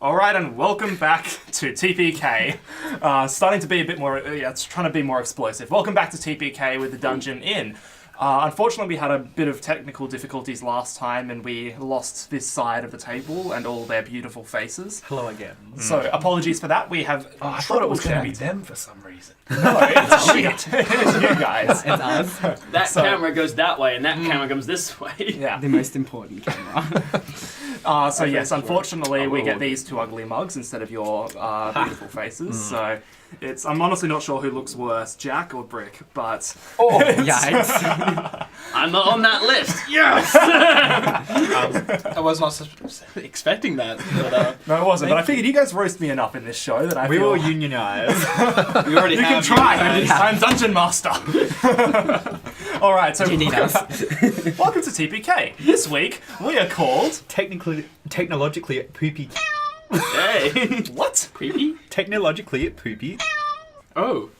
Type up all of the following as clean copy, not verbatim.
All right, and welcome back to TPK. Starting to be a bit more, it's trying to be more explosive. Welcome back to TPK with the Dungeon Inn. Unfortunately, we had a bit of technical difficulties last time, and we lost this side of the table and all their beautiful faces. Hello again. So, apologies for that. We have. I thought it was going to be them for some reason. No, it's shit. It's you guys. It's us. That camera goes that way, and that camera comes this way. Yeah. The most important camera. So yes, unfortunately, we get these two ugly mugs instead of your beautiful faces. So I'm honestly not sure who looks worse, Jack or Brick, but... Oh, yikes. I'm not on that list. Yes! I was not expecting that. But, no, it wasn't. But I figured you guys roast me enough in this show that I we feel... will unionize. We already You have can try. unionized. I'm Dungeon Master. All right, so Do you need us? welcome to TPK. This week we are called Technologically poopy. Hey. what? Creepy? Technologically poopy. Oh.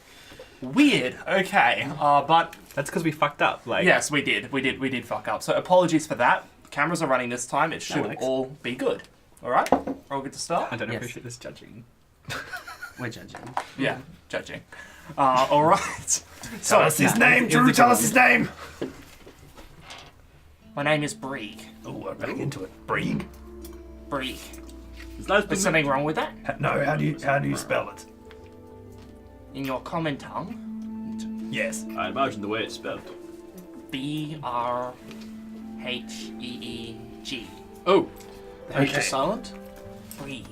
Weird. Okay, but That's because we fucked up. Like yes, we did fuck up. So apologies for that. Cameras are running this time. It should Alex. all be good. All right, all good to start. I don't Yes. appreciate this judging. We're judging. Yeah, judging. All right. Tell us his name, Drew. Tell us his name. My name is Brieg. Oh, I'm getting into it. Brieg. Brieg. It's nice Is something wrong with that? No, how do you spell it? In your common tongue, Yes. I imagine the way it's spelled. B-R-H-E-E-G. Oh. The H Okay. is silent. Brieg.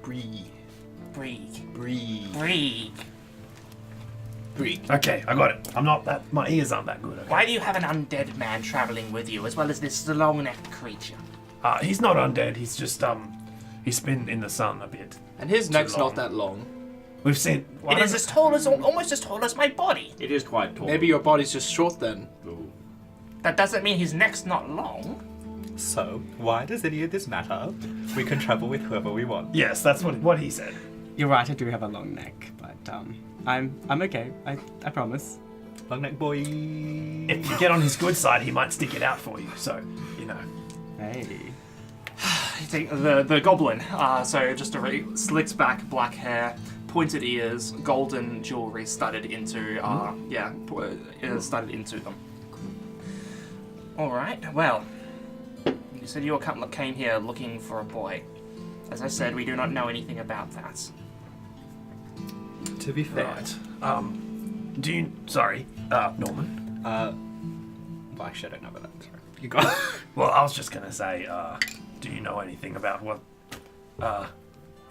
Bree. Brieg. Bree. Brieg. Bree. Okay, I got it. I'm not that. My ears aren't that good. Okay? Why do you have an undead man traveling with you, as well as this long-necked creature? He's not undead. He's just he's been in the sun a bit. And his neck's long. not that long. We've seen. It is as tall as, almost as tall as my body. It is quite tall. Maybe your body's just short then. Ooh. That doesn't mean his neck's not long. So why does any of this matter? We can travel with whoever we want. Yes, that's what he said. You're right, I do have a long neck, but I'm okay. I promise. Long neck boy. If you get on his good side, he might stick it out for you. So you know. Hey. You take the goblin, so just a slicked back black hair, pointed ears, golden jewelry studded into, studded into them. All right, well, you said you came here looking for a boy. As I said, we do not know anything about that. To be fair. Right. Do you? Sorry, Norman. Well, actually, I don't know about that. Sorry. You got. Well, I was just gonna say, do you know anything about what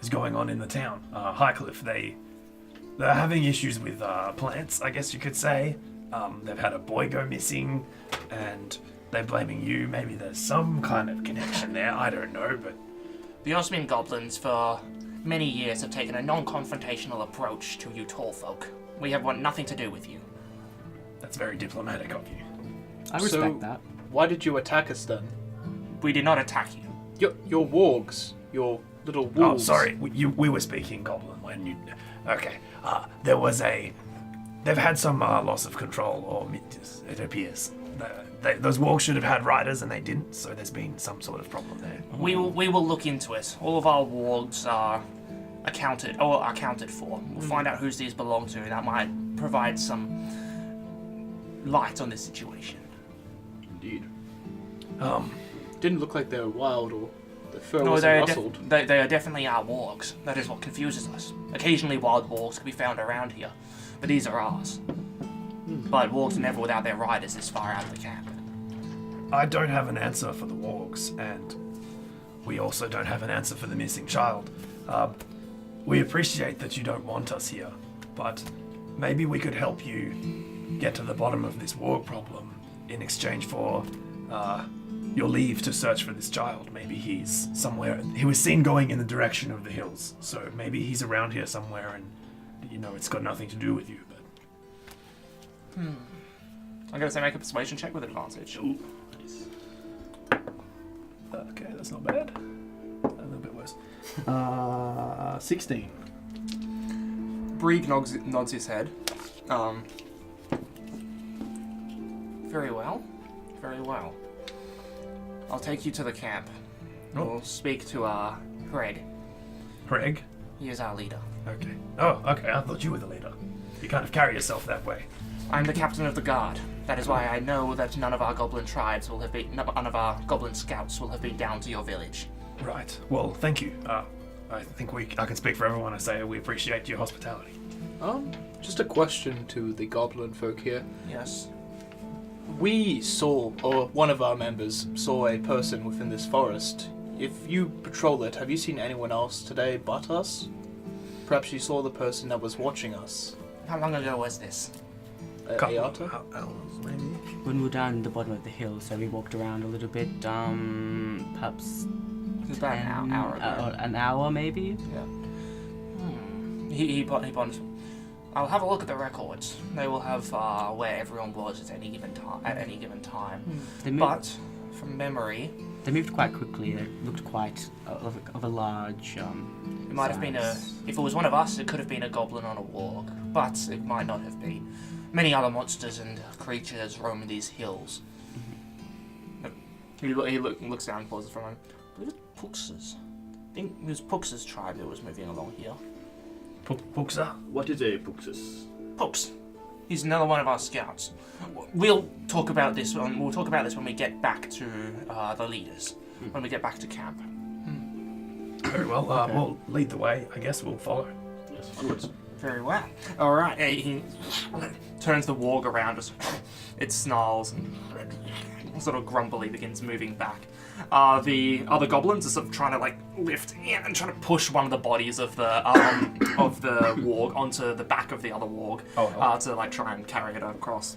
is going on in the town? Highcliffe, they're having issues with plants, I guess you could say. They've had a boy go missing, and they're blaming you. Maybe there's some kind of connection there. I don't know, but The Ozmin Goblins, for many years, have taken a non-confrontational approach to you tall folk. We have want nothing to do with you. that's very diplomatic of you. I respect that. Why did you attack us then? We did not attack you. Your wargs. Your little Oh, wolves. sorry. We were speaking Goblin when you. Okay. They've had some loss of control, or it appears. Those wargs should have had riders, and they didn't. So there's been some sort of problem there. We will look into it. All of our wards are accounted for. We'll find out whose these belong to. That might provide some light on this situation. Indeed. Didn't look like they were wild or the fur No, wasn't they rustled. are definitely our wargs. That is what confuses us. Occasionally wild wargs can be found around here, but these are ours. But wargs are never without their riders this far out of the camp. I don't have an answer for the wargs, and we also don't have an answer for the missing child. We appreciate that you don't want us here, but maybe we could help you get to the bottom of this warg problem in exchange for your leave to search for this child. Maybe he's somewhere. He was seen going in the direction of the hills, so maybe he's around here somewhere, and it's got nothing to do with you. But I'm gonna say make a persuasion check with advantage. Ooh, nice. okay, that's not bad. A little bit worse. 16. Brieg nods his head. Very well. Very well. I'll take you to the camp. We'll speak to Greg. Craig? He is our leader. Okay. Oh, okay. I thought you were the leader. You kind of carry yourself that way. I'm the captain of the guard. That is why I know that none of our goblin tribes will have been, none of our goblin scouts will have been down to your village. Right. Well, thank you. I think I can speak for everyone. I say we appreciate your hospitality. Just a question to the goblin folk here. Yes. We saw, or one of our members saw a person within this forest. If you patrol it, have you seen anyone else today but us? Perhaps you saw the person that was watching us. How long ago was this? Ayata? Hours, maybe. When we were down the bottom of the hill, so we walked around a little bit, perhaps It was about an hour ago. an hour maybe. Yeah. He ponders. I'll have a look at the records. They will have where everyone was at any given time. They moved, But from memory, they moved quite quickly. They looked quite of a large. it might have been size. if it was one of us, it could have been a goblin on a warg, but it might not have been. Many other monsters and creatures roam these hills. He looks down and pauses for a moment. I believe it's Pux's. I think it was Pux's tribe that was moving along here. Puxa? What is a Puxus? Pux. He's another one of our scouts. We'll talk about this when we get back to the leaders. When we get back to camp. Very well. We'll lead the way. I guess we'll follow. Yes, onwards. Very well. All right. He turns the warg around us. It snarls and sort of grumpily begins moving back. The other goblins are sort of trying to lift in and trying to push one of the bodies of the warg onto the back of the other warg to try and carry it across.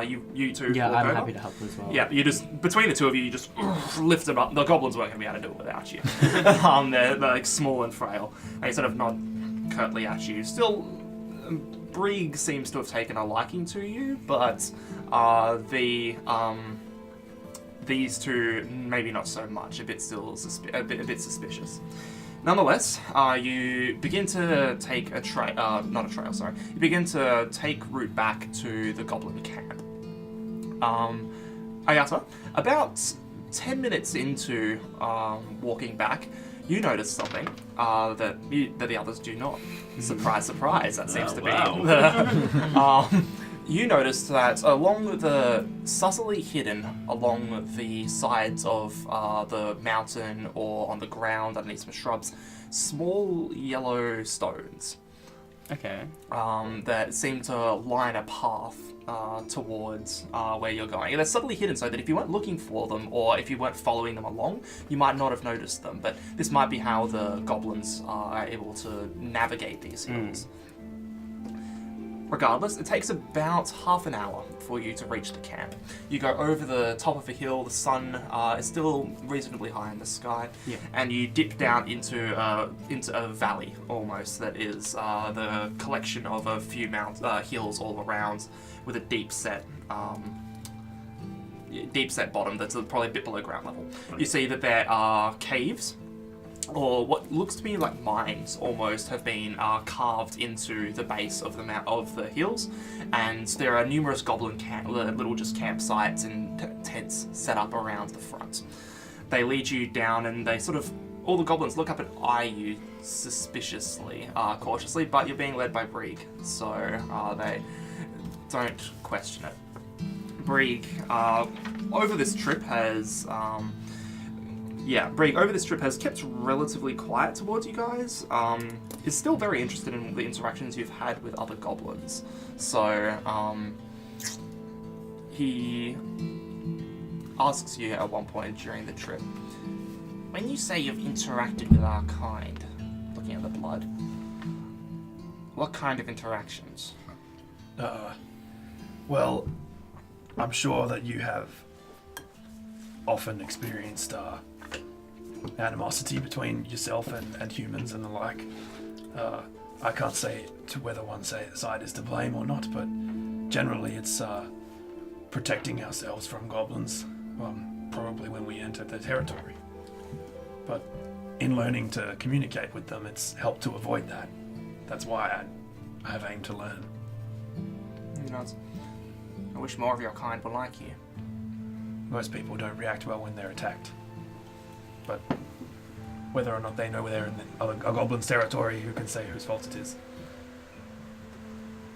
You two. Yeah, walk I'm over. happy to help as well. Yeah, you just between the two of you, you just lift them up. The goblins weren't going to be able to do it without you. They're small and frail. They sort of nod curtly at you. Still, Brieg seems to have taken a liking to you, but these two maybe not so much. A bit suspicious. Nonetheless, you begin to take You begin to take route back to the goblin camp. Ayata, about 10 minutes into walking back, you notice something that the others do not. Surprise, surprise, that seems to be the... you notice that subtly hidden along the sides of the mountain or on the ground underneath some shrubs, small yellow stones Okay. that seem to line a path towards where you're going. They're subtly hidden so that if you weren't looking for them or if you weren't following them along, you might not have noticed them. But this might be how the goblins are able to navigate these hills. Regardless, it takes about half an hour for you to reach the camp. You go over the top of a hill, the sun is still reasonably high in the sky, and you dip down into a valley almost that is the collection of a few hills all around with a deep set bottom that's probably a bit below ground level. You see that there are caves, or what looks to be like mines almost, have been carved into the base of the hills, and there are numerous goblin little campsites and tents set up around the front. They lead you down, and all the goblins look up and eye you suspiciously, cautiously, but you're being led by Brieg, so they don't question it. Brieg, over this trip has kept relatively quiet towards you guys. Is still very interested in the interactions you've had with other goblins. So, he asks you at one point during the trip, when you say you've interacted with our kind, looking at the blood, what kind of interactions? Well, I'm sure that you have often experienced animosity between yourself and humans and the like. I can't say to whether one side is to blame or not, but generally it's protecting ourselves from goblins, probably when we enter their territory. But in learning to communicate with them, it's helped to avoid that. That's why I have aimed to learn. I wish more of your kind were like you. Most people don't react well when they're attacked. But whether or not they know they're in a goblin's territory, who can say whose fault it is?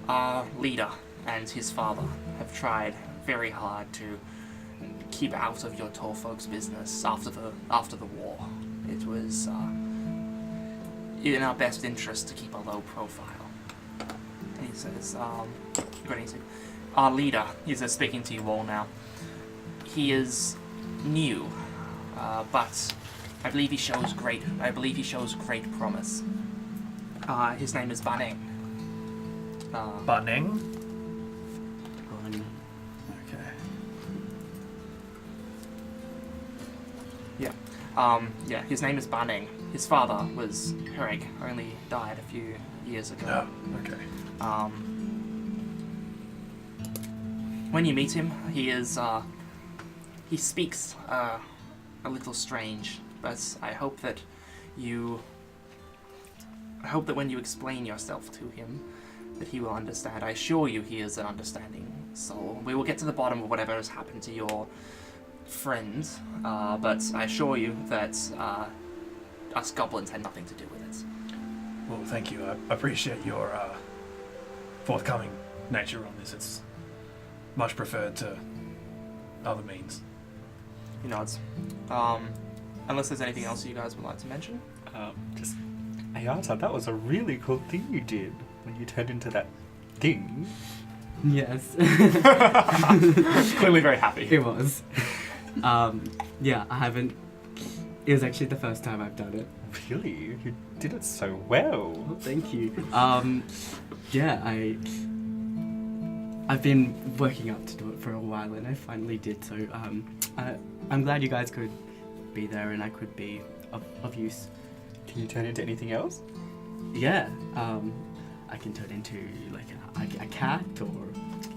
Our leader and his father have tried very hard to keep out of your tall folks' business after the war. It was in our best interest to keep a low profile. And he says, our leader, he's speaking to you all now. He is new, but I believe he shows great promise. His name is Bahneng. Bahneng? Okay. Yeah, his name is Bahneng. His father was Hereg, only died a few years ago. Oh, okay. When you meet him, he speaks a little strange, but I hope that when you explain yourself to him, that he will understand. I assure you he is an understanding soul. We will get to the bottom of whatever has happened to your friend, but I assure you that us goblins had nothing to do with it. Well, thank you. I appreciate your forthcoming nature on this. It's much preferred to other means. He nods. Unless there's anything else you guys would like to mention? Ayata, that was a really cool thing you did when you turned into that thing. Yes. Clearly very happy. It was. Yeah, I haven't. It was actually the first time I've done it. Really? You did it so well. Oh, thank you. Yeah, I've been working up to do it for a while, and I finally did. So, I'm glad you guys could be there, and I could be of use. Can you turn into anything else? Yeah. I can turn into like a cat or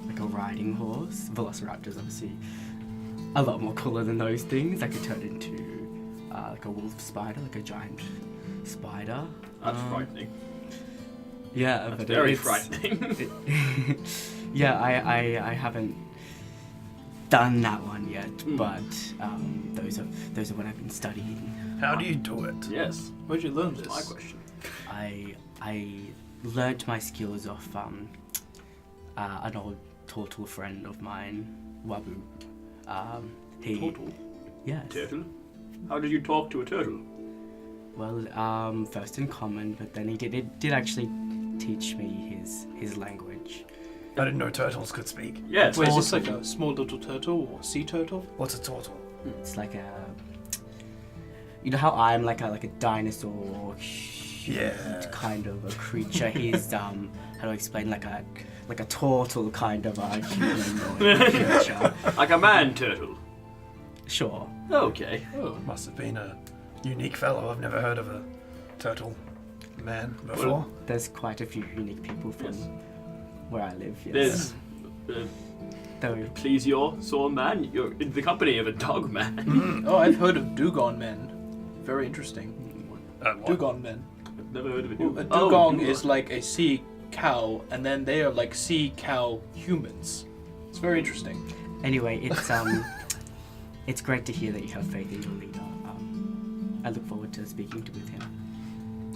like a riding horse. Velociraptors, obviously, a lot more cooler than those things. I could turn into like a wolf spider, like a giant spider. That's frightening. Yeah, That's but very it's frightening. Yeah, I haven't done that one yet, but those are what I've been studying. How do you do it? Yes. Where'd you learn this? My question. I learnt my skills off an old turtle friend of mine, Wabu. Turtle? Yes. Turtle? How did you talk to a turtle? Well, first in common, but then he did actually teach me his language. I didn't know turtles could speak. Yes. Wait, is this like a small little turtle or sea turtle? What's a turtle? It's like a, you know how I'm like a dinosaur Yeah. kind of a creature. He's how do I explain, like a turtle kind of a humanoid creature. Like a man turtle. Sure. Okay. Oh. Must have been a unique fellow. I've never heard of a turtle man before. Well, There's quite a few unique people from where I live. Yes. There's Though, Pleasior saw a man. You're in the company of a dog man. Oh, I've heard of dugong men. Very interesting. What? Dugong men. I've never heard of a Well, dugong. a dugong is like a sea cow, and then they are like sea cow humans. It's very interesting. anyway, it's great to hear that you have faith in your leader. I look forward to speaking with him.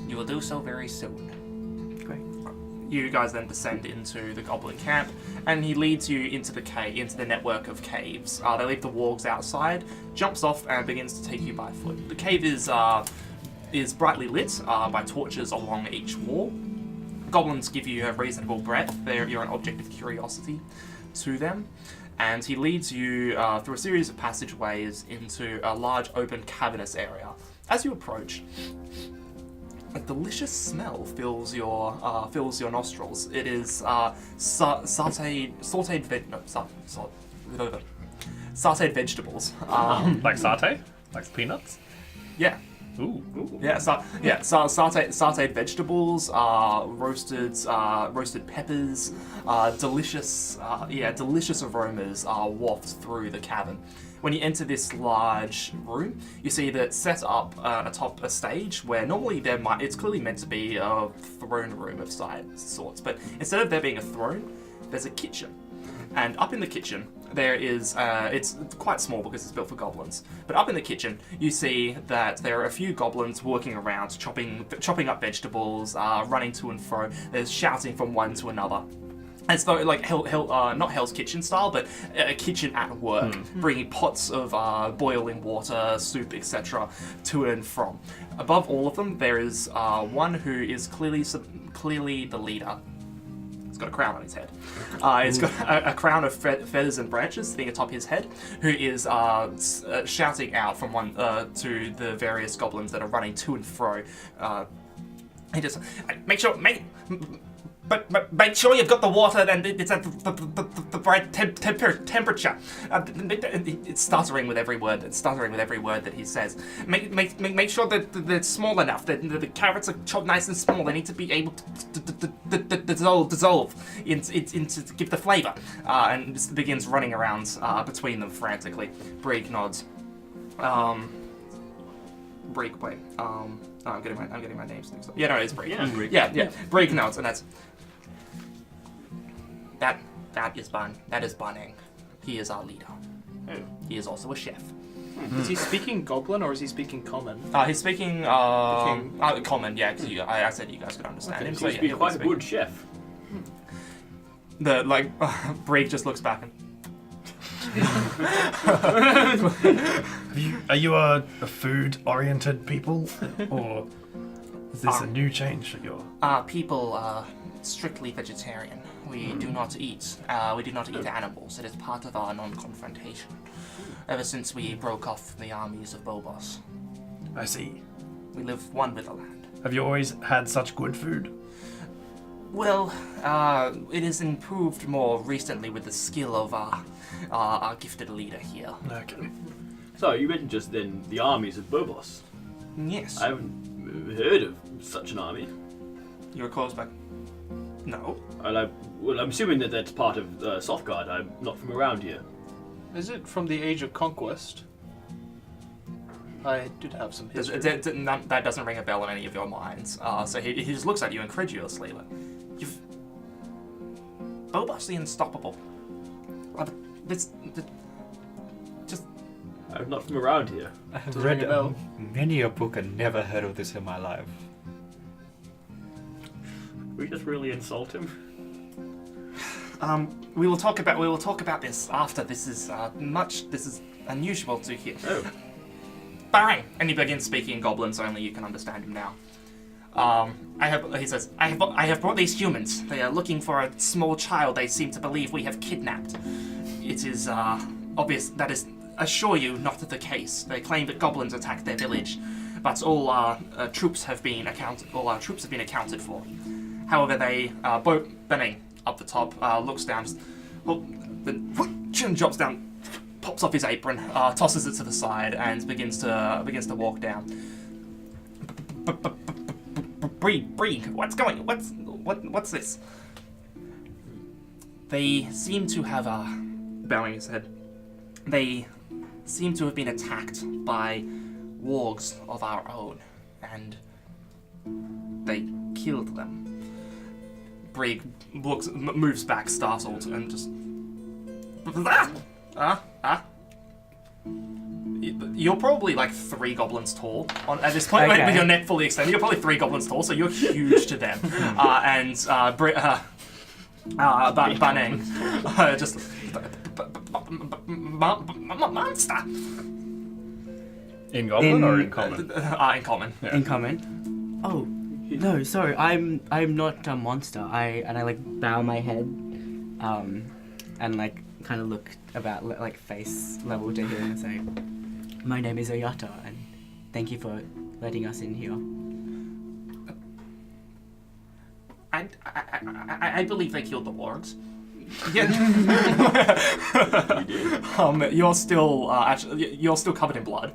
You will do so very soon. Great. You guys then descend into the goblin camp, and he leads you into the network of caves. They leave the wargs outside, jumps off, and begins to take you by foot. The cave is brightly lit by torches along each wall. Goblins give you a reasonable breadth. You're an object of curiosity to them. And he leads you through a series of passageways into a large open cavernous area. As you approach, a delicious smell fills your nostrils. It is sautéed vegetables. Like satay? Like peanuts? Yeah. Ooh. Sautéed vegetables, roasted peppers, delicious aromas waft through the cavern. When you enter this large room, you see that set up atop a stage where normally it's clearly meant to be a throne room of sorts, but instead of there being a throne, there's a kitchen. And up in the kitchen, there is, it's quite small because it's built for goblins. But up in the kitchen, you see that there are a few goblins walking around, chopping up vegetables, running to and fro. There's shouting from one to another. As though, like, not Hell's Kitchen style, but a kitchen at work, bringing pots of boiling water, soup, etc. to and from. Above all of them, there is one who is clearly the leader. He's got a crown on his head. He's got a crown of feathers and branches sitting atop his head, who is shouting out from one to the various goblins that are running to and fro. He just make sure make sure you've got the water and it's at the right temperature. It's stuttering with every word. It's stuttering with every word that he says. Make sure that they're small enough. That the carrots are chopped nice and small. They need to be able to dissolve into to give the flavour. And just begins running around between them frantically. Brig nods. Brig, wait. I'm getting my names mixed up. Yeah, no, it's Brig. Yeah, Brig. Yeah. Brig nods, and that's. That is Bahneng. He is our leader. Oh. He is also a chef. Is he speaking Goblin or is he speaking Common? He's speaking common, yeah, because I said you guys could understand him. He So seems yeah, to be he'll quite a speaking. good chef. Brig just looks back and Are you a food-oriented people, or is this a new change for your? people are strictly vegetarian. We do not eat. We do not eat animals. It is part of our non-confrontation. Ever since we broke off the armies of Bobos, I see. we live one with the land. Have you always had such good food? Well, it is improved more recently with the skill of our gifted leader here. Okay. So, you mentioned just then the armies of Bobos. Yes. I haven't heard of such an army. Your clothes back. No. Well, I'm assuming that that's part of Softguard. I'm not from around here. Is it from the Age of Conquest? I did have some history. That doesn't ring a bell in any of your minds. So he just looks at you incredulously. Like, you've... Bobos the Unstoppable. I'm not from around here. I have Doesn't read ring a bell. many a book and never heard of this in my life. We just really insult him. We will talk about this after. This is unusual to hear. Oh. Bang! And he begins speaking in Goblin, so only you can understand him now. He says, I have brought these humans. They are looking for a small child they seem to believe we have kidnapped. It is, obvious that is, assure you, not the case. They claim that goblins attacked their village, but all our troops have been accounted for. However, they, Bahneng, up the top, looks down, then drops down, pops off his apron, tosses it to the side, and begins to walk down. Brie, what's this? They seem to have bowing his head. They seem to have been attacked by wargs of our own, and they killed them. Brig moves back, startled, and just. You're probably like 3 goblins tall at this point, Okay. with your neck fully extended. You're probably 3 goblins tall, so you're huge to them. Bahneng just monster In Goblin or in Common? in common. In common. Oh, no, sorry. I'm not a monster. I like bow my head, and like kind of look about like face level to him and say, "My name is Oyata, and thank you for letting us in here." I believe they killed the wargs. Yeah. You're still you're still covered in blood.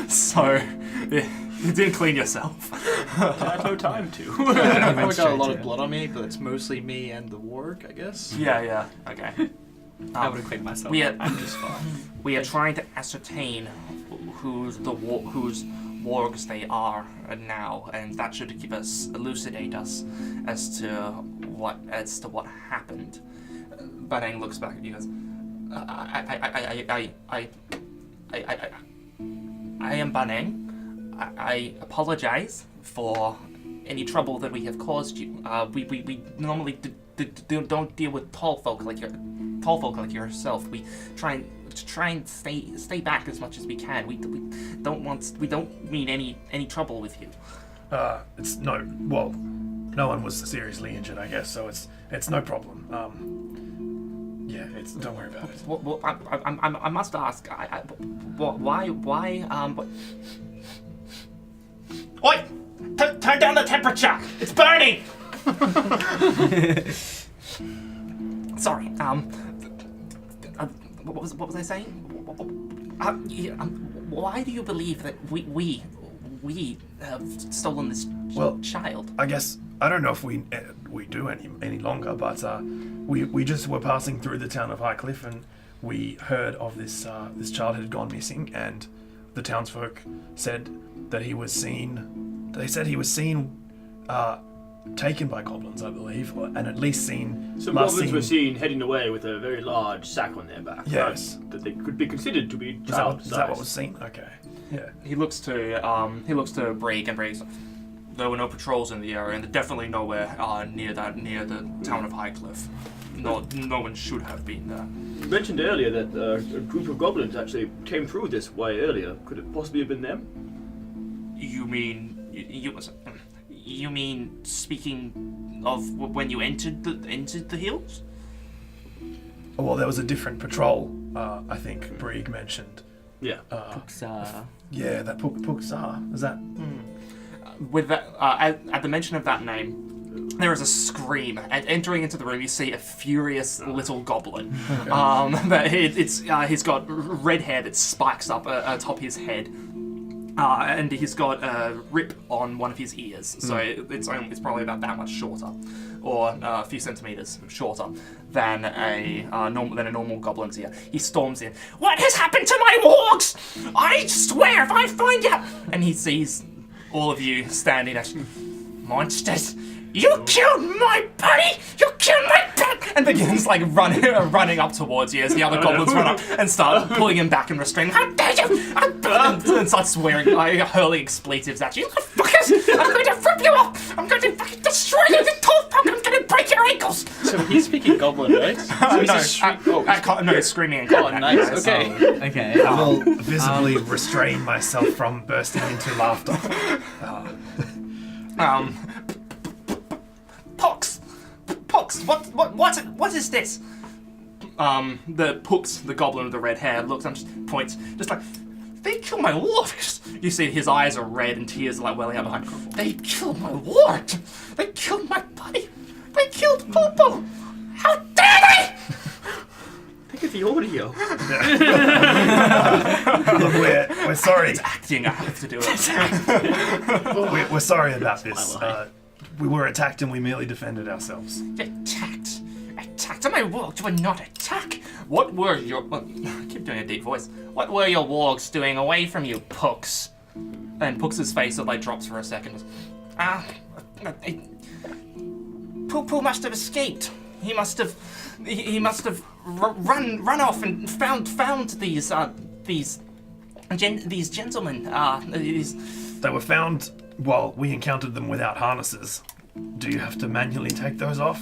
So you didn't clean yourself. Tattoo time too. I've got a straight lot to of it. blood on me, but it's mostly me and the warg, I guess. Yeah. Okay. I would have cleaned myself. We up. are, I'm just fine. we are trying to ascertain whose wargs they are now, and that should elucidate us as to what happened. Bahneng looks back at you guys. I am Bahneng. I apologize for any trouble that we have caused you. We normally don't deal with tall folk like yourself. We try and stay back as much as we can. We don't mean any trouble with you. It's no. Well, no one was seriously injured, I guess. So it's no problem. Yeah, don't worry about it. Well, I must ask. Why? Oi! Turn down the temperature. It's burning. Sorry. What was I saying? Why do you believe that we have stolen this child? I guess I don't know if we do any longer, but we just were passing through the town of Highcliffe and we heard of this child had gone missing, and the townsfolk said that he was seen. They said he was seen taken by goblins, I believe, and at least seen. Some goblins were seen heading away with a very large sack on their back. Yes, that they could be considered to be is that what was seen? Okay. Yeah. He looks to Brig and Briggs. There were no patrols in the area, and they're definitely nowhere near the town of Highcliffe. No one should have been there. You mentioned earlier that a group of goblins actually came through this way earlier. Could it possibly have been them? You mean speaking of when you entered the hills? Oh, well, there was a different patrol. I think Brig mentioned. Yeah. Yeah, that Puxar. Is that? With that, at the mention of that name, there is a scream, and entering into the room, you see a furious little goblin. But he's got red hair that spikes up atop his head, and he's got a rip on one of his ears. So it's probably about that much shorter, or a few centimeters shorter than a normal goblin's ear. He storms in. What has happened to my wargs? I swear, if I find you, and he sees all of you standing there. Monsters! You killed my buddy! You killed my pet! And begins like running up towards you as the other goblins run up and start pulling him back and restraining. How dare you! And start swearing, hurling expletives at you. You fuckers! I'm going to rip you off! I'm going to fucking destroy you, you tall fuck! I'm going to break your ankles! So he's speaking Goblin, right? No, it's screaming in Oh, combat. nice. Okay. Okay. I will visibly restrain myself from bursting into laughter. Pox, what is this? The Pux, the goblin with the red hair, looks and just points, just like, they killed my wargs. You see his eyes are red and tears are like welling out behind. They killed my ward. They killed my buddy. They killed Popo. How dare they? Look at the audio. Look, we're sorry. It's acting, I have to do it. We're sorry about this. We were attacked and we merely defended ourselves. Attacked? My wargs were not attack. What were your... I keep doing a deep voice. What were your wargs doing away from you, Pux? And Pux's face like drops for a second. Poo must have escaped. He must have run off and found these gentlemen. They were found while we encountered them without harnesses. Do you have to manually take those off?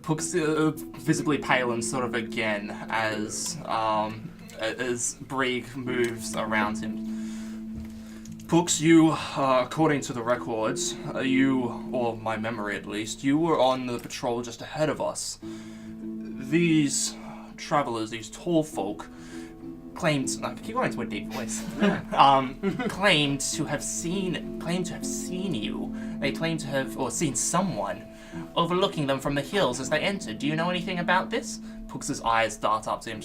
Pux visibly pale and sort of again as Brig moves around him. Pux, you, according to the records, or my memory at least, you were on the patrol just ahead of us. These travelers, these tall folk, claimed, keep going into a deep voice, claimed to have seen you. They claim to have, seen someone overlooking them from the hills as they entered. Do you know anything about this? Pux's eyes dart up to him.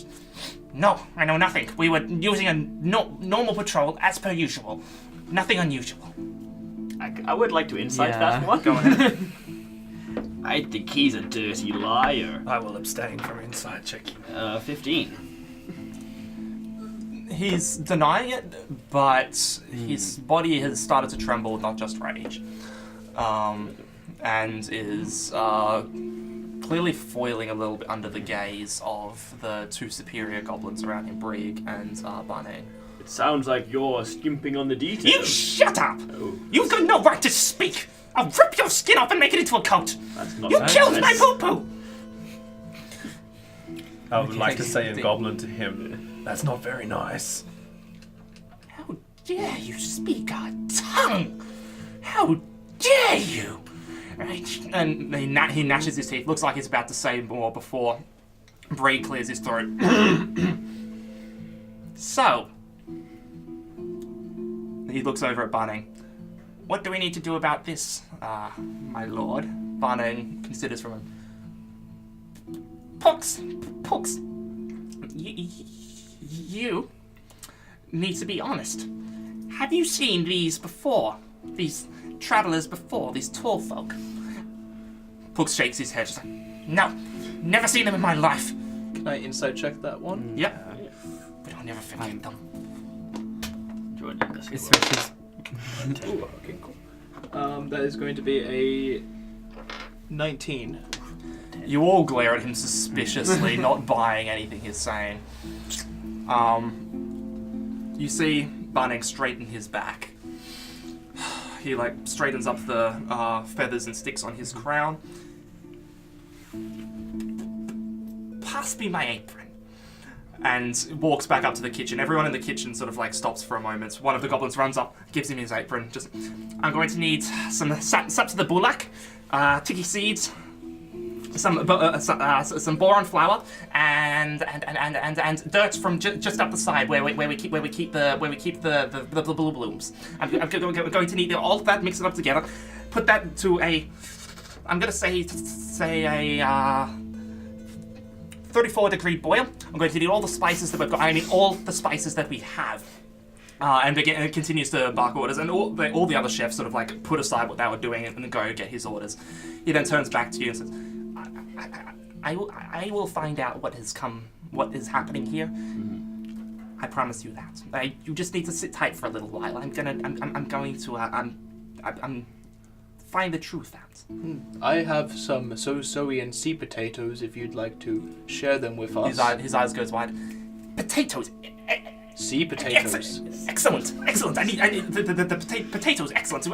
No, I know nothing. We were using a normal patrol as per usual. Nothing unusual. I would like to insight that one. Go ahead. I think he's a dirty liar. I will abstain from insight checking. 15. He's denying it, but his body has started to tremble, not just rage. And is clearly foiling a little bit under the gaze of the two superior goblins around him, Brig and Bahneng. It sounds like you're skimping on the You details. shut up! Oh, You've got no right to speak! I'll rip your skin off and make it into a coat! that's not You nice. killed my poo-poo! I would like to say in Think- Goblin to him, That's not very nice. How dare you speak our tongue? How dare you? Right. And he gnashes his teeth. Looks like he's about to say more before Brig clears his throat. So, he looks over at Bahneng. What do we need to do about this, my lord? Bahneng considers from him. Pux, you need to be honest. Have you seen these before? These travelers before? These tall folk? Pux shakes his head. Just like, no, never seen them in my life. Can I insight check that one? Yep. But I'll never forget them. Join the investigation. Especially. Ooh, okay, cool. That is going to be a 19. You all glare at him suspiciously, not buying anything he's saying. You see Bahneng straighten his back. He straightens up the feathers and sticks on his crown. Pass me my apron. And walks back up to the kitchen. Everyone in the kitchen sort of stops for a moment. One of the goblins runs up, gives him his apron. Just, I'm going to need some sap to the bulak, tiki seeds, some boron flour, and dirt from just up the side where we keep the blue blooms. I'm going to need all of that, mix it up together, put that to I'm going to say a 34-degree boil. I'm going to need all the spices that we've got. I mean, all the spices that we have. And again, it continues to bark orders, and all the other chefs sort of put aside what they were doing and go get his orders. He then turns back to you and says, I will find out what is happening here. I promise you that. You just need to sit tight for a little while. I'm going to find the truth out. I have some soy and sea potatoes if you'd like to share them with us. His eyes goes wide. Potatoes. Sea potatoes. Excellent. I need the potatoes. Excellent. Do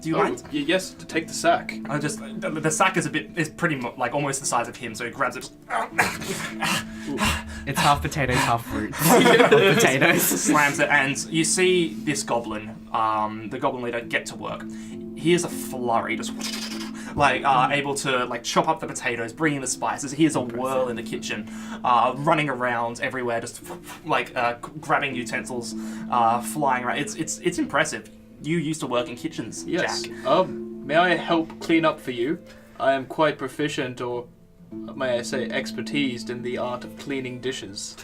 you mind? Yes, to take the sack. The sack is pretty much almost the size of him, so he grabs it. It's half potatoes, half fruit. Potatoes. Slams it, and you see this goblin, the goblin leader, get to work. He is a flurry, just able to chop up the potatoes, bring in the spices. He is a whirl in the kitchen, running around everywhere, just grabbing utensils, flying around. It's impressive. You used to work in kitchens, Yes. Jack. May I help clean up for you? I am quite proficient, or may I say expertised, in the art of cleaning dishes.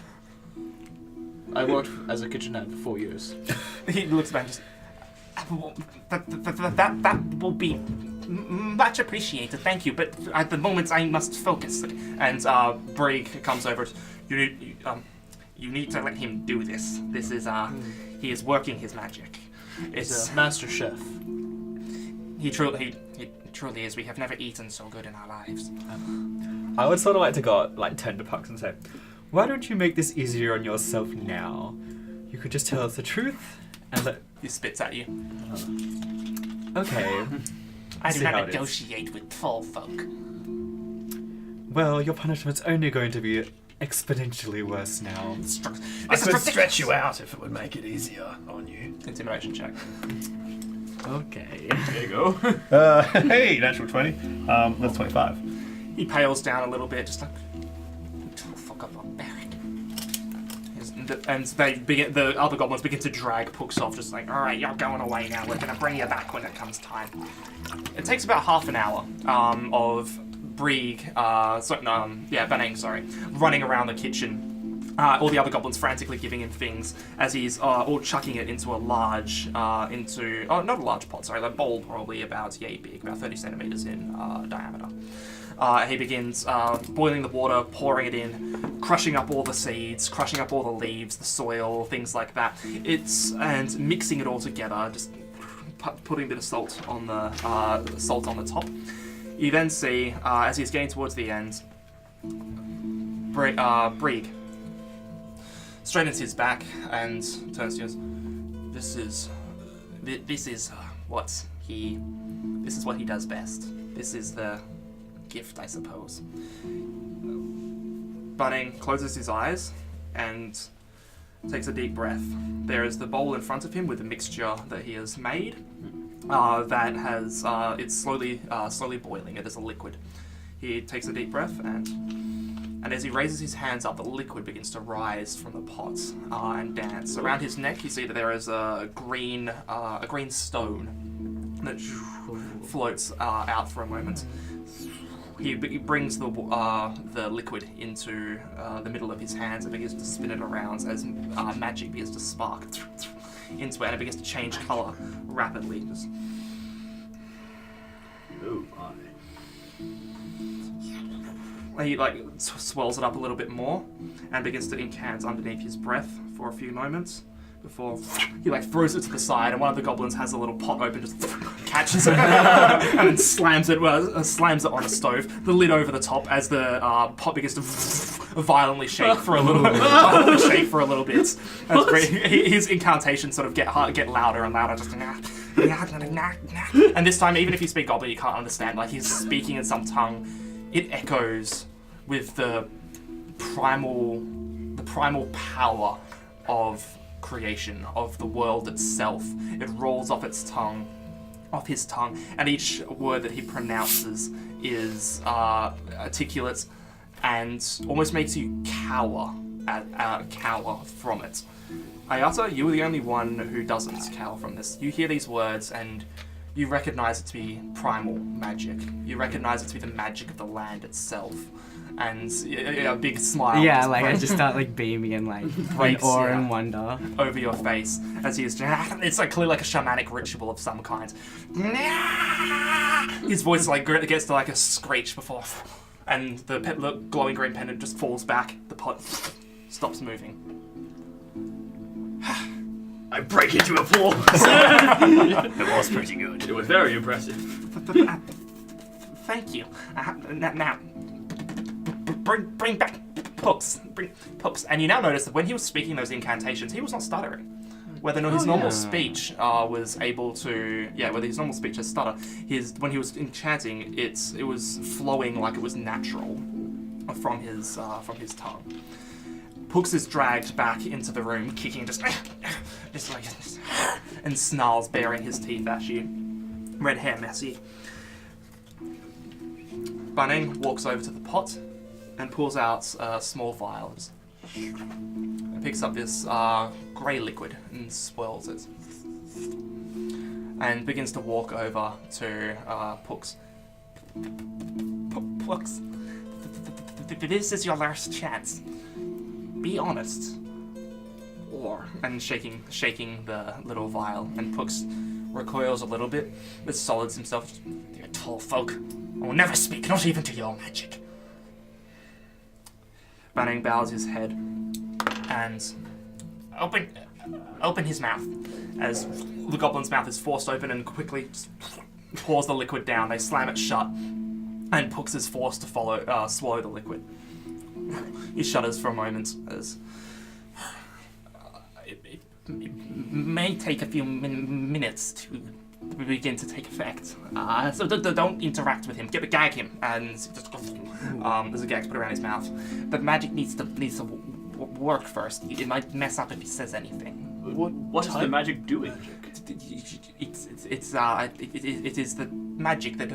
I worked as a kitchen hand for 4 years. He looks back and just... That will be much appreciated, thank you. But at the moment, I must focus. And Brig comes over. You need to let him do this. This is he is working his magic. He's a master chef. He truly is. We have never eaten so good in our lives. I would sort of like to go turn to Pucks and say, why don't you make this easier on yourself now? You could just tell us the truth and let... He spits at you. Okay. I do See how not it is. negotiate with tall folk. Well, your punishment's only going to be exponentially worse now. I could stretch you out if it would make it easier on you. Intimidation check. Okay. There you go. hey, natural 20. That's 25. He pales down a little bit, just fuck up on Barrett. And the other goblins begin to drag Pux off, just all right, you're going away now. We're gonna bring you back when it comes time. It takes about half an hour of Brig, Bahneng, running around the kitchen. All the other goblins frantically giving him things as he's all chucking it into a large, not a large pot, sorry, a bowl probably about yay big, about 30 centimeters in diameter. He begins boiling the water, pouring it in, crushing up all the seeds, crushing up all the leaves, the soil, things like that. And mixing it all together, just putting a bit of salt on the top. You then see, as he's getting towards the end, Brieg straightens his back and turns to us. This is what he does best. This is the gift, I suppose. Bahneng closes his eyes and takes a deep breath. There is the bowl in front of him with a mixture that he has made. That has it's slowly boiling. It is a liquid. He takes a deep breath and as he raises his hands up, the liquid begins to rise from the pot and dance. Around his neck, you see that there is a green stone that floats out for a moment. He brings the liquid into the middle of his hands and begins to spin it around as magic begins to spark into it, and it begins to change colour rapidly. Oh my. He swells it up a little bit more and begins to ink hands underneath his breath for a few moments before he throws it to the side, and one of the goblins has a little pot open, just catches it and then slams it on a stove, the lid over the top as the pot begins to violently shake for a little bit. His incantations sort of get louder and louder. Just and this time, even if you speak Goblin, you can't understand. He's speaking in some tongue. It echoes with the primal power of creation, of the world itself. It rolls off his tongue, and each word that he pronounces is articulate and almost makes you cower from it. Ayata, you are the only one who doesn't cower from this. You hear these words and you recognize it to be primal magic. You recognize it to be the magic of the land itself. And a big smile. Yeah, I just start beaming and breaks awe and wonder over your face as he is. It's clearly a shamanic ritual of some kind. His voice gets to a screech before, and the glowing green pendant just falls back. The pot stops moving. I break into applause. It was pretty good. It was very impressive. Thank you. Now, bring back Pucks. And you now notice that when he was speaking those incantations, he was not stuttering. Whether his normal speech was able to, whether his normal speech has stutter, when he was enchanting, it was flowing like it was natural from his tongue. Pucks is dragged back into the room, kicking and snarls, baring his teeth at you. Red hair messy. Bahneng walks over to the pot and pulls out a small vial. And picks up this grey liquid and swirls it. And begins to walk over to Pucks. Pucks, this is your last chance. Be honest. And shaking the little vial, and Pucks recoils a little bit, but solids himself. You're tall folk. I will never speak, not even to your magic. Bahneng bows his head and open his mouth as the goblin's mouth is forced open and quickly just pours the liquid down. They slam it shut, and Pucks is forced to swallow the liquid. He shudders for a moment as it may take a few minutes to begin to take effect. So don't interact with him. Gag him, and just there's a gag put around his mouth. But magic needs to work first. It might mess up if he says anything. What is the magic doing? It is the magic that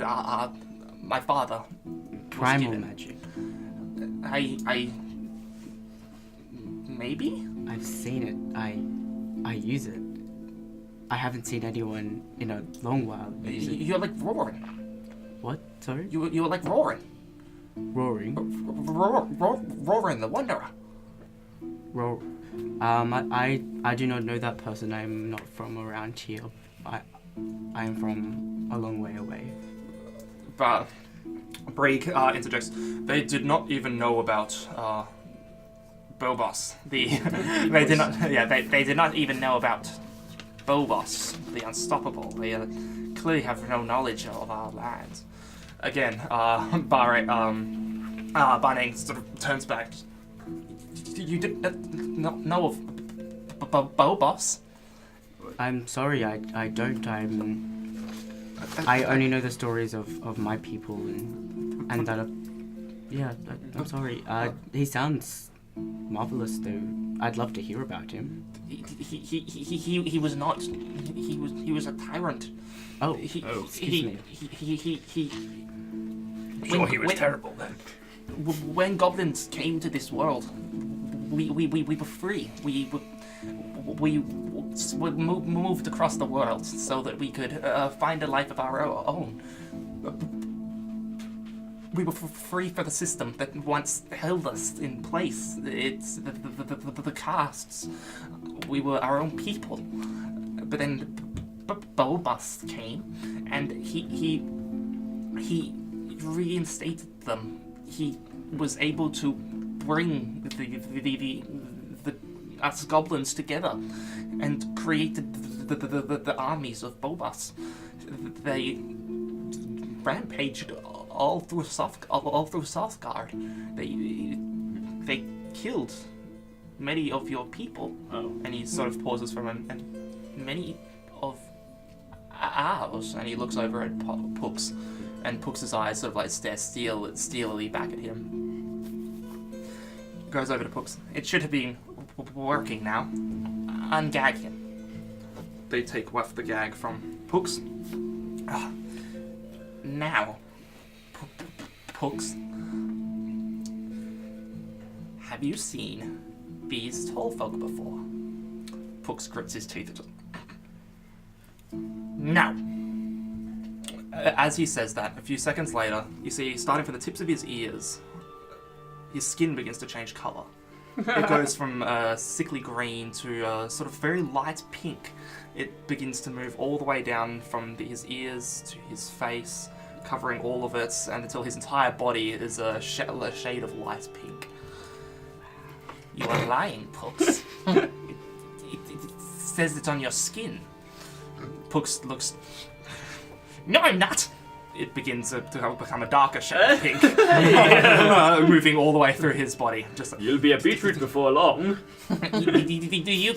my father primal given. magic. I maybe? I've seen it. I use it. I haven't seen anyone in a long while use it. You're like roaring. What? Sorry? You're like roaring. Roaring? Roaring the Wanderer. I do not know that person. I'm not from around here. I am from a long way away. But Brieg interjects. They did not even know about Bobos. They did not. Yeah, they did not even know about Bobos, the Unstoppable. They clearly have no knowledge of our land. again, Bahneng sort of turns back. You did not know of Boss? I'm sorry, I don't. I only know the stories of my people and that. I'm sorry. He sounds marvelous, though. I'd love to hear about him. He was not. He was a tyrant. Oh, excuse me. I'm sure he was terrible then. When goblins came to this world, we were free. We moved across the world so that we could find a life of our own. We were free for the system that once held us in place. It's the castes. We were our own people. But then Bobus came, and he reinstated them. He was able to bring the us goblins together and created the armies of Bobus. They rampaged all through Southgard. They killed many of your people. Oh. And he sort of pauses for a moment. And many of ours. And he looks over at Pooks, and Pooks' eyes sort of like stare steelily back at him. Goes over to Pooks. It should have been working now. Ungag him. They take off the gag from Pooks. Now, Pooks, have you seen these tall folk before? Pooks grits his teeth. No. As he says that, a few seconds later, you see, starting from the tips of his ears, his skin begins to change colour. It goes from sickly green to sort of very light pink. It begins to move all the way down from his ears to his face, covering all of it, and until his entire body is a shade of light pink. You are lying, Pooks. it says it's on your skin. Pooks looks... No, I'm not! It begins to become a darker shade of pink, moving all the way through his body. Just You'll be a beetroot before long. you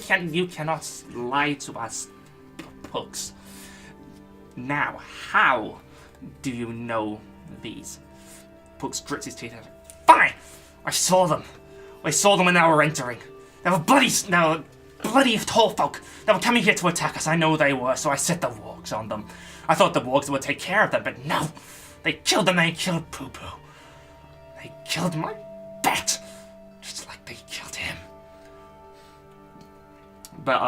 cannot lie to us, Pooks. Now, how do you know these? Pooks grits his teeth. Fine! I saw them. I saw them when they were entering. They were bloody tall folk. They were coming here to attack us. I know they were, so I set the wargs on them. I thought the wargs would take care of them, but no. They killed them. They killed Poo Poo. They killed my bat, just like they killed him. But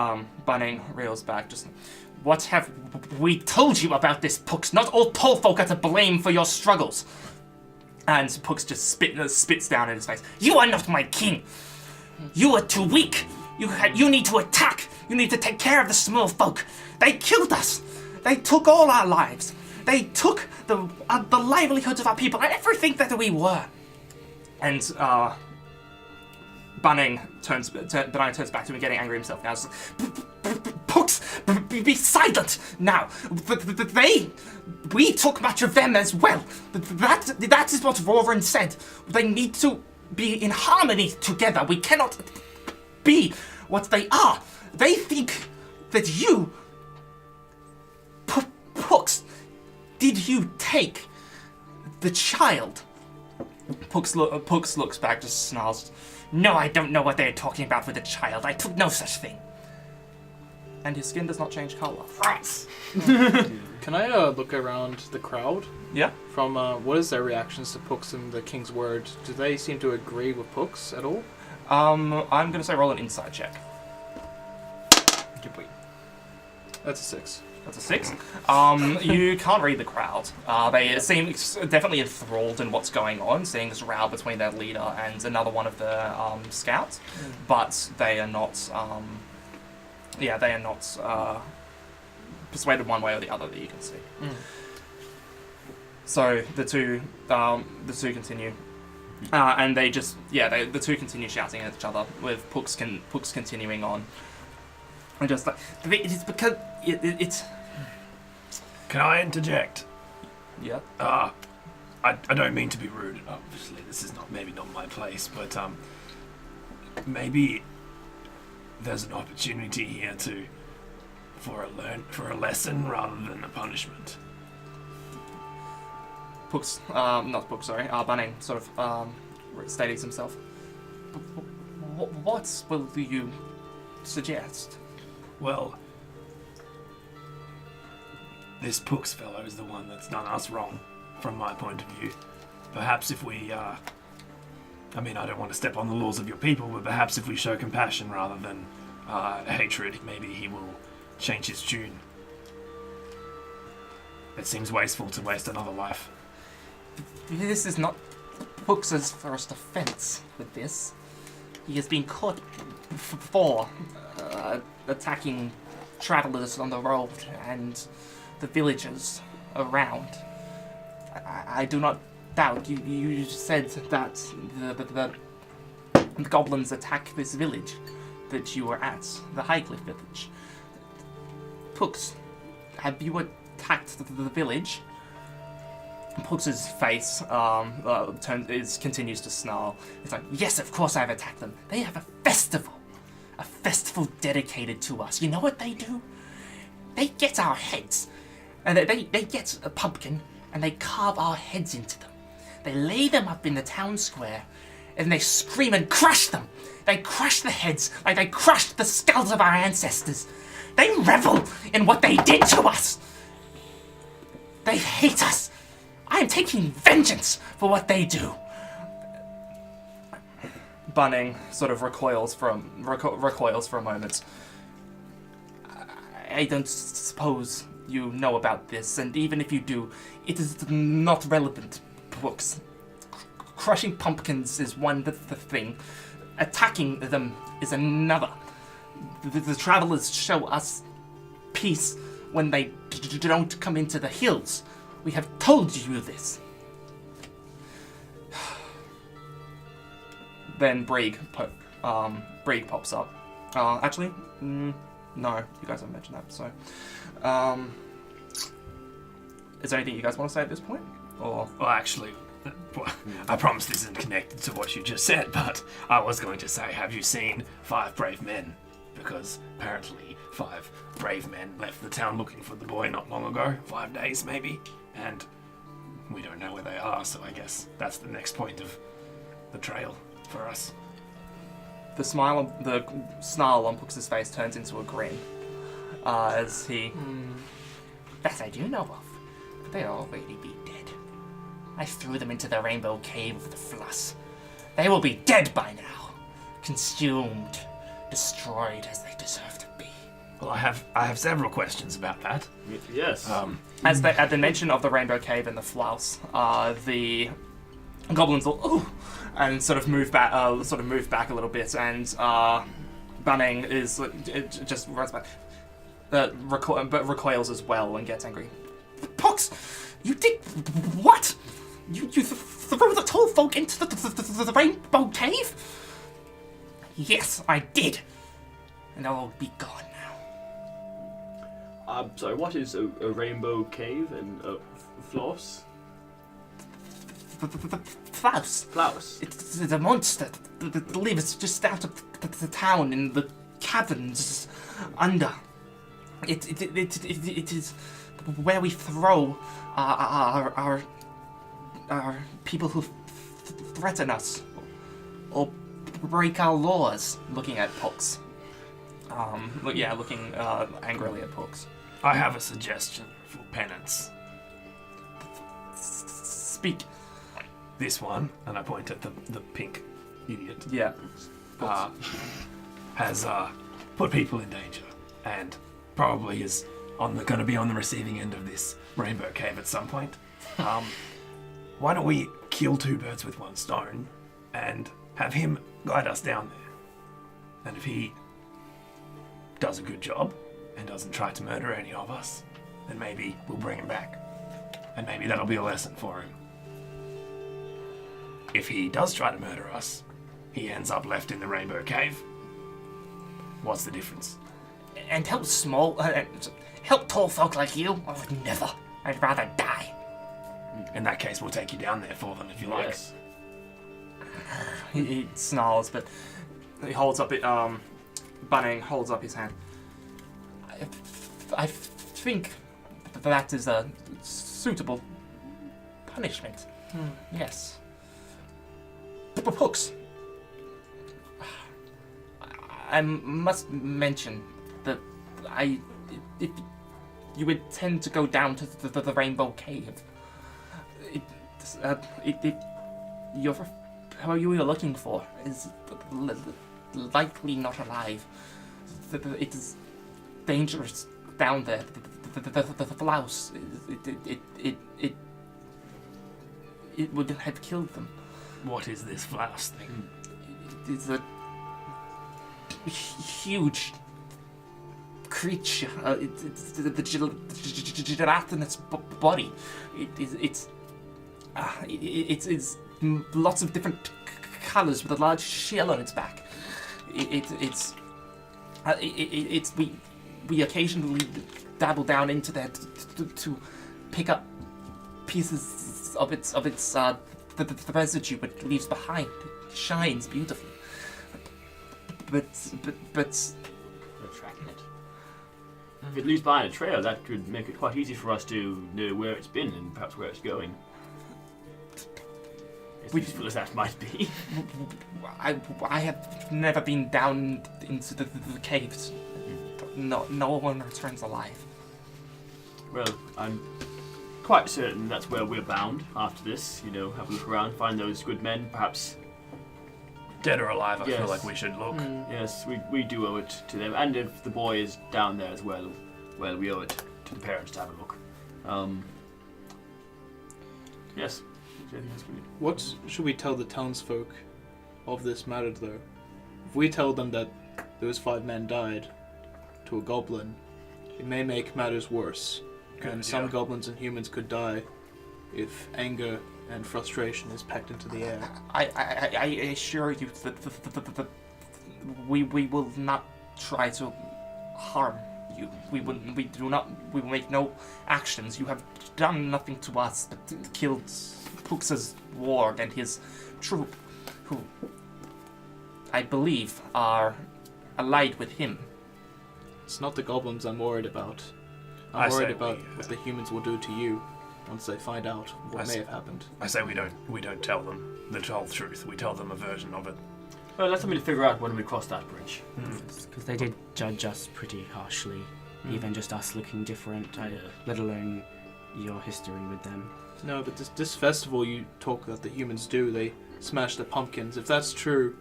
Bahneng reels back. Just, what have we told you about this, Pooks? Not all tall folk are to blame for your struggles. And Pooks just spits down in his face. You are not my king. You are too weak. You need to attack. You need to take care of the small folk. They killed us. They took all our lives. They took the livelihoods of our people and everything that we were. And Bahneng turns back to him, getting angry himself now. Pooks, be silent now. We took much of them as well. That is what Roran said. They need to be in harmony together. We cannot be what they are. They think that you, Pooks, did you take the child? Pooks looks back, just snarls. No, I don't know what they're talking about with the child. I took no such thing. And his skin does not change colour. Can I look around the crowd? Yeah? From what is their reactions to Pooks and the King's word? Do they seem to agree with Pooks at all? I'm going to say roll an insight check. Complete. That's a 6. That's a 6. You can't read the crowd. They seem definitely enthralled in what's going on, seeing this row between their leader and another one of the scouts, but they are not. They are not persuaded one way or the other that you can see. So the two continue, and they just the two continue shouting at each other with Pooks continuing on. And just like, it's because it's... Can I interject? Yeah. I don't mean to be rude. Obviously, this is maybe not my place, but maybe there's an opportunity here for a lesson rather than a punishment. Bahneng sort of steadies himself. What will you suggest? Well, this Pooks fellow is the one that's done us wrong, from my point of view. Perhaps if we, I don't want to step on the laws of your people, but perhaps if we show compassion rather than hatred, maybe he will change his tune. It seems wasteful to waste another life. This is not Pooks' first offense with this. He has been caught for attacking travelers on the road and the villagers around. I do not doubt you said that the goblins attack this village that you were at, the Highcliff village. Pooks, have you attacked the village? Pooks' face continues to snarl. It's like, yes, of course I've attacked them. They have a festival dedicated to us. You know what they do? They get our heads, and they get a pumpkin, and they carve our heads into them. They lay them up in the town square, and they scream and crush them. They crush the heads like they crushed the skulls of our ancestors. They revel in what they did to us. They hate us. I am taking vengeance for what they do. Bahneng sort of recoils for a moment. I don't suppose you know about this, and even if you do, it is not relevant, Brooks. Crushing pumpkins is one thing. Attacking them is another. The travelers show us peace when they don't come into the hills. We have told you this. Then Brig pops up. Actually, no, you guys haven't mentioned that. So, is there anything you guys want to say at this point? Or Well, actually, I promise this isn't connected to what you just said, but I was going to say, have you seen 5 brave men? Because apparently 5 brave men left the town looking for the boy not long ago, 5 days maybe, and we don't know where they are, so I guess that's the next point of the trail for us. the snarl on Pooks' face turns into a grin as he. That I do know of, but they'll already be dead. I threw them into the Rainbow Cave of the Floss. They will be dead by now, consumed, destroyed as they deserve to be. Well, I have several questions about that. Yes. As at the mention of the Rainbow Cave and the Floss, the goblins will and sort of move back a little bit, and Bahneng is just runs back, but recoils as well and gets angry. Pox, you did what? You threw the tall folk into the Rainbow Cave? Yes, I did, and I'll be gone now. Sorry, what is a rainbow cave and a floss? Faust. Flouse. It's a monster that lives just out of the town in the caverns under. It is where we throw our people who threaten us or break our laws. Looking at Pox. Looking angrily at Pox. I have a suggestion for penance. Speak. This one, and I point at the pink idiot, Yeah. has put people in danger, and probably is going to be on the receiving end of this Rainbow Cave at some point. Why don't we kill 2 birds with 1 stone, and have him guide us down there? And if he does a good job and doesn't try to murder any of us, then maybe we'll bring him back, and maybe that'll be a lesson for him. If he does try to murder us, he ends up left in the Rainbow Cave. What's the difference? And help tall folk like you? I would never. I'd rather die. In that case, we'll take you down there for them if you like. Yes. He snarls, but he holds up it. Bahneng holds up his hand. I think that is a suitable punishment. Yes. Hooks. I must mention that if you intend to go down to the Rainbow Cave, who you're looking for is likely not alive. It is dangerous down there. The flouse, it would have killed them. What is this flouse thing? It's a huge creature. It's the gelatinous body. It's lots of different colors with a large shell on its back. We occasionally dabble down into that to pick up pieces of its the residue it leaves behind. It shines beautifully. But We're tracking it. If it leaves behind a trail, that could make it quite easy for us to know where it's been and perhaps where it's going. As useful as that might be. I have never been down into the caves. No one returns alive. Well, I'm quite certain that's where we're bound after this. You know, have a look around, find those good men, perhaps. Dead or alive, I feel Yes. like we should look. Yes, we do owe it to them. And if the boy is down there as well, we owe it to the parents to have a look. Yes. I think that's good. What should we tell the townsfolk of this matter, though? If we tell them that those 5 men died to a goblin, it may make matters worse. And some goblins and humans could die if anger and frustration is packed into the air. I assure you that we will not try to harm you. We will make no actions. You have done nothing to us but killed Pux's ward and his troop, who I believe are allied with him. It's not the goblins I'm worried about. I I'm say worried about we, what the humans will do to you once they find out what may have happened. I say we don't tell them the whole truth. We tell them a version of it. Well, that's something to figure out when we cross that bridge. Because they did judge us pretty harshly, even just us looking different, let alone your history with them. No, but this festival you talk that the humans do, they smash the pumpkins. If that's true,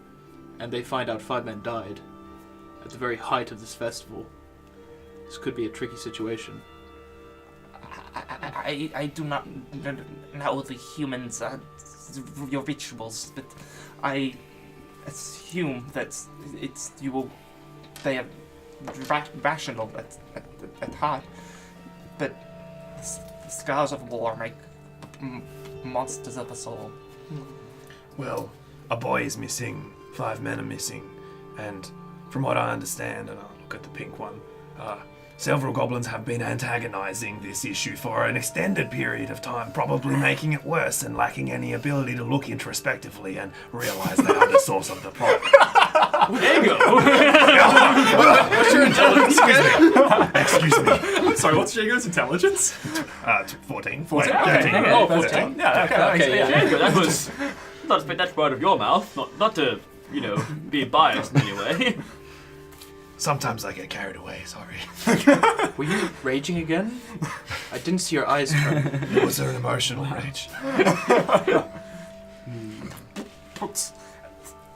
and they find out 5 men died at the very height of this festival, this could be a tricky situation. I do not know the humans, your rituals, but I assume that they are rational at heart, but the scars of war make monsters of us all. Well, a boy is missing, 5 men are missing, and from what I understand, and I'll look at the pink one, several goblins have been antagonizing this issue for an extended period of time, probably making it worse and lacking any ability to look introspectively and realize they are the source of the problem. There you go! What's your intelligence? Excuse me. Sorry, what's Jaeger's intelligence? 14. 14. Wait, Okay. 13. Oh, 14. Yeah, okay. Yeah, but that was not to take that word of your mouth, not to, be biased in any way. Sometimes I get carried away, sorry. Were you raging again? I didn't see your eyes turn. It was an emotional rage.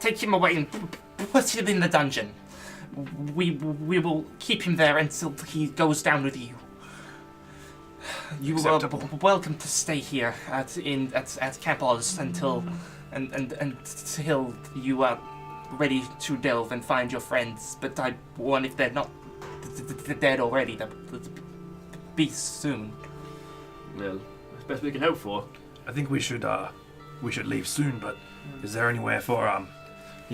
Take him away and put him in the dungeon. We will keep him there until he goes down with you. You are welcome to stay here at Camp Oz until you are ready to delve and find your friends. But I warn, if they're not dead already, they'll be soon. Well, that's the best we can hope for. I think we should leave soon, but is there anywhere for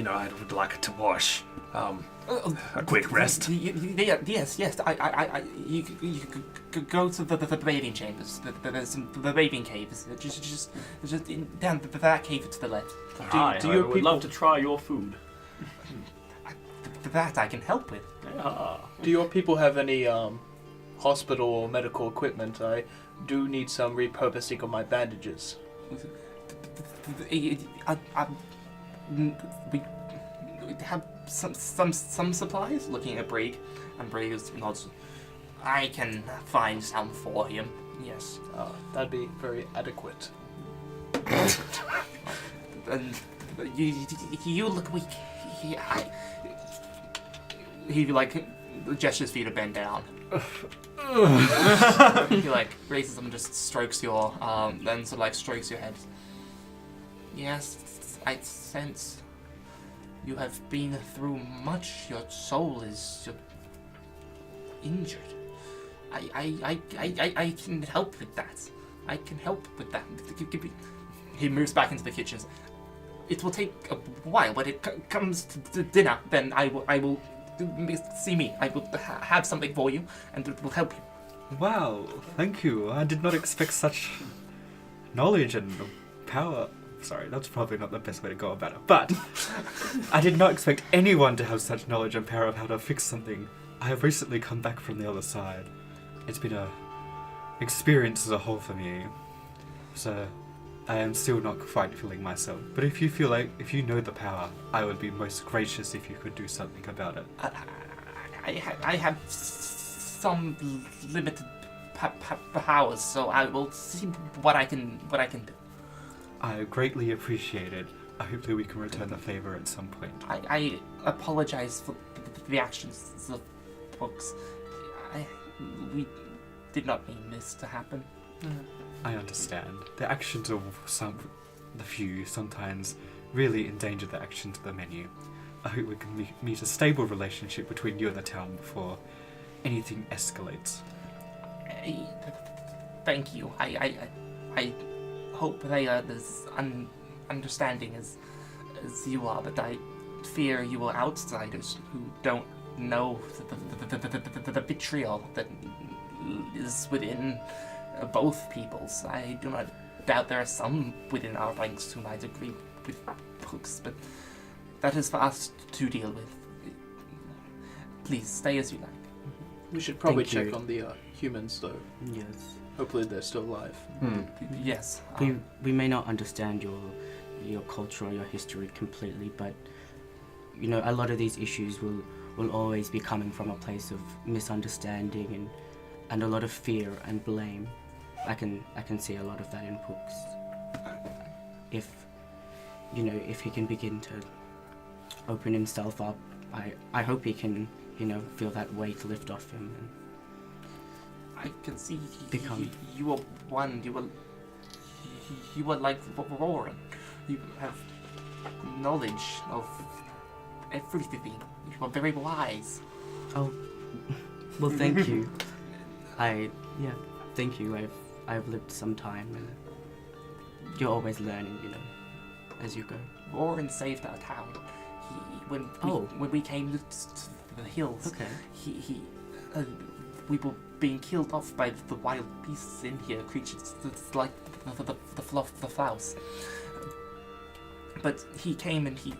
I would like to wash. A quick rest. Yes. You could go to the bathing chambers. There's the bathing caves. Just down that cave to the left. I would love to try your food. That I can help with. Do your people have any hospital or medical equipment? I do need some repurposing of my bandages. We have some supplies. Looking at Brig, and Brig nods. I can find some for him. Yes. That'd be very adequate. And you look weak. He like gestures for you to bend down. He like raises them and just strokes your then sort of like strokes your head. Yes, I sense you have been through much. Your soul is injured. I can help with that. I can help with that. He moves back into the kitchen. It will take a while, but it comes to dinner. Then I will see me. I will have something for you, and it will help you. Wow, thank you. I did not expect such knowledge and power. Sorry, that's probably not the best way to go about it, but I did not expect anyone to have such knowledge and power of how to fix something. I have recently come back from the other side. It's been a experience as a whole for me, so I am still not quite feeling myself. But if you know the power, I would be most gracious if you could do something about it. I have some limited powers, so I will see what I can do. I greatly appreciate it. Hopefully we can return the favor at some point. I apologize for the actions of folks. We did not mean this to happen. I understand. The actions of the few sometimes really endanger the actions of the many. I hope we can meet a stable relationship between you and the town before anything escalates. Thank you. I hope they are as understanding as you are, but I fear you are outsiders who don't know the vitriol that is within both peoples. I do not doubt there are some within our ranks who might agree with books, but that is for us to deal with. Please stay as you like. We should probably Thank you. check on the humans, though. Yes. Hopefully they're still alive. Yes. We may not understand your culture or your history completely, but a lot of these issues will always be coming from a place of misunderstanding and a lot of fear and blame. I can see a lot of that in books. If he can begin to open himself up, I hope he can feel that weight lift off him. And I can see become. You are one. You are like Roran. You have knowledge of everything. You are very wise. Oh, well, thank you. Thank you. I've lived some time, and you're always learning, as you go. Roran saved our town. When we came to the hills, Okay. We were being killed off by the wild beasts in here, creatures like the flouse. But he came and he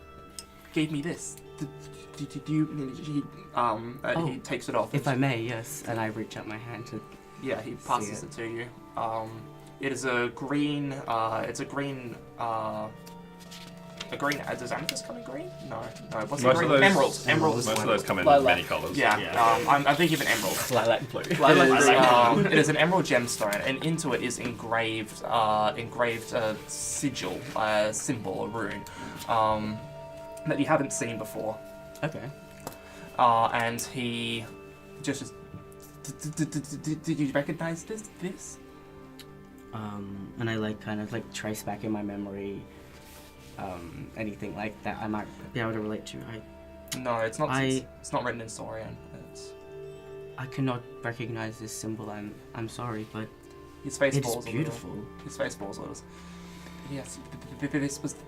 gave me this. He takes it off. If I may, yes. And I reach out my hand to. Yeah, he passes it to you. It is a green. It's a green. A green. Does amethyst come in green? No. What's Most the green? of those- Emeralds. Emeralds. Most of those come in Lilac. many colours. Yeah. I'm thinking of an emerald. Lilac blue. It is an emerald gemstone, and into it is engraved sigil, symbol, a rune, that you haven't seen before. Okay. And he just did you recognize this? And I kind of trace back in my memory, anything like that I might be able to relate to. No, it's not. It's not written in Saurian. I cannot recognize this symbol. I'm sorry, but His face it's falls beautiful. a little. His face falls a little. Yes, this was the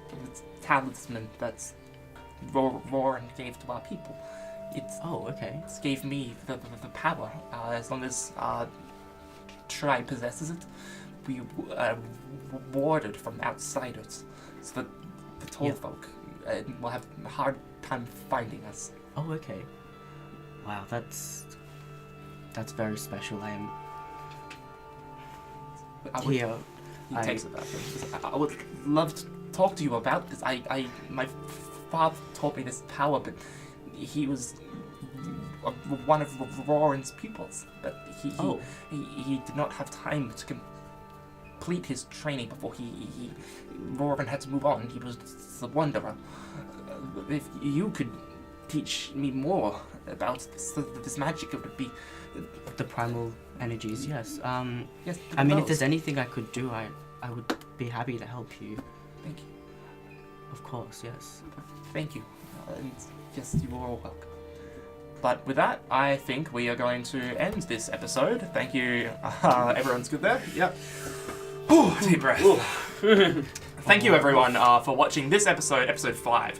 talisman that Roran gave to our people. It Oh, okay. gave me the power. As long as our tribe possesses it, we warded from outsiders, so that the tall Yeah. folk will have a hard time finding us. Oh, okay. Wow, that's very special. I am I would, here. he I- takes it back. I would love to talk to you about this. My father taught me this power, but he was one of Roran's pupils. But he did not have time to complete his training before Roran had to move on. He was the wanderer. If you could teach me more about this magic, it would be The primal energies, yes. yes. I mean, if those. there's anything I could do, I would be happy to help you. Thank you. Of course, yes. Thank you. And yes, you are all welcome. But with that, I think we are going to end this episode. Thank you. Everyone's good there? Yep. Ooh, deep breath. Thank you, everyone, for watching this episode 5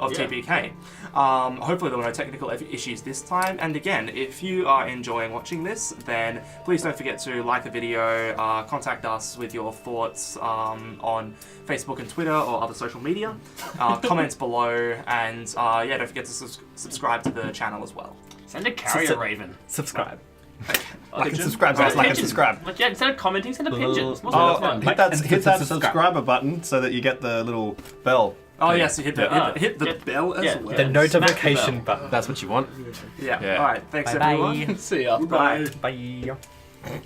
of Yeah. TPK. Hopefully there were no technical issues this time. And again, if you are enjoying watching this, then please don't forget to like the video, contact us with your thoughts on Facebook and Twitter or other social media, comments below, and yeah, don't forget to subscribe to the channel as well. Send a carrier raven. Subscribe. Like and subscribe, guys. Like and Pigeon. subscribe. Like, yeah, instead of commenting, send a pigeon. It's more Oh, fun. hit that subscribe. subscriber button so that you get the little bell. Oh yes, you hit the Yeah. bell as Yeah. well. The Yeah. notification Smack the button. That's what you want. Yeah. Yeah. All right. Thanks Bye-bye. everyone. See ya. Bye. Bye.